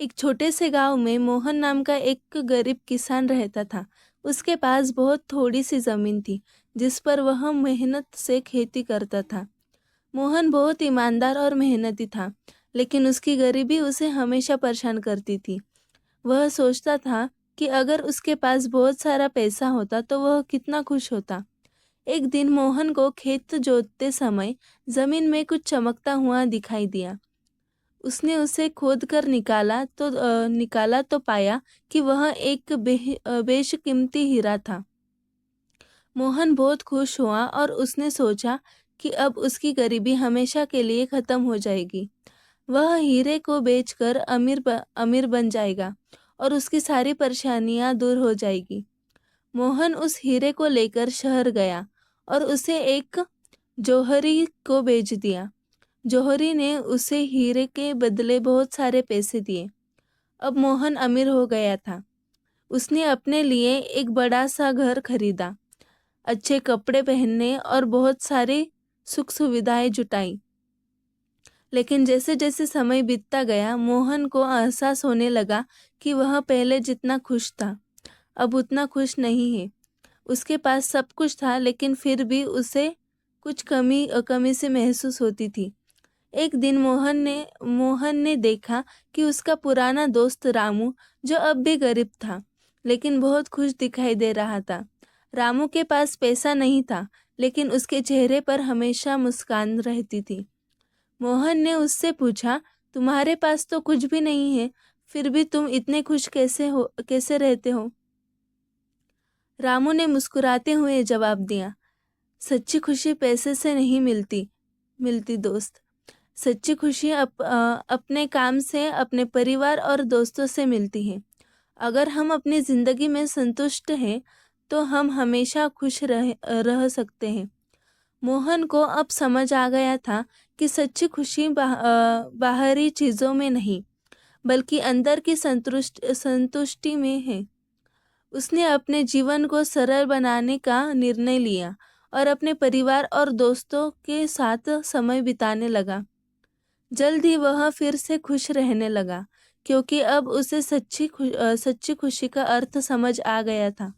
एक छोटे से गांव में मोहन नाम का एक गरीब किसान रहता था। उसके पास बहुत थोड़ी सी जमीन थी, जिस पर वह मेहनत से खेती करता था। मोहन बहुत ईमानदार और मेहनती था, लेकिन उसकी गरीबी उसे हमेशा परेशान करती थी। वह सोचता था कि अगर उसके पास बहुत सारा पैसा होता तो वह कितना खुश होता। एक दिन मोहन को खेत जोतते समय जमीन में कुछ चमकता हुआ दिखाई दिया। उसने उसे खोद कर निकाला तो पाया कि वह एक बेशकीमती हीरा था। मोहन बहुत खुश हुआ और उसने सोचा कि अब उसकी गरीबी हमेशा के लिए खत्म हो जाएगी। वह हीरे को बेचकर अमीर बन जाएगा और उसकी सारी परेशानियां दूर हो जाएगी। मोहन उस हीरे को लेकर शहर गया और उसे एक जौहरी को बेच दिया। जौहरी ने उसे हीरे के बदले बहुत सारे पैसे दिए। अब मोहन अमीर हो गया था। उसने अपने लिए एक बड़ा सा घर खरीदा, अच्छे कपड़े पहनने और बहुत सारी सुख सुविधाएं जुटाई। लेकिन जैसे जैसे समय बीतता गया, मोहन को एहसास होने लगा कि वह पहले जितना खुश था, अब उतना खुश नहीं है। उसके पास सब कुछ था, लेकिन फिर भी उसे कुछ कमी सी महसूस होती थी। एक दिन मोहन ने देखा कि उसका पुराना दोस्त रामू, जो अब भी गरीब था, लेकिन बहुत खुश दिखाई दे रहा था। रामू के पास पैसा नहीं था, लेकिन उसके चेहरे पर हमेशा मुस्कान रहती थी। मोहन ने उससे पूछा, तुम्हारे पास तो कुछ भी नहीं है, फिर भी तुम इतने खुश कैसे रहते हो? रामू ने मुस्कुराते हुए जवाब दिया, सच्ची खुशी पैसे से नहीं मिलती मिलती दोस्त। सच्ची खुशी अपने काम से, अपने परिवार और दोस्तों से मिलती है। अगर हम अपनी ज़िंदगी में संतुष्ट हैं तो हम हमेशा खुश रह सकते हैं। मोहन को अब समझ आ गया था कि सच्ची खुशी बाहरी चीज़ों में नहीं, बल्कि अंदर की संतुष्टि में है। उसने अपने जीवन को सरल बनाने का निर्णय लिया और अपने परिवार और दोस्तों के साथ समय बिताने लगा। जल्द ही वह फिर से खुश रहने लगा, क्योंकि अब उसे सच्ची खुशी का अर्थ समझ आ गया था।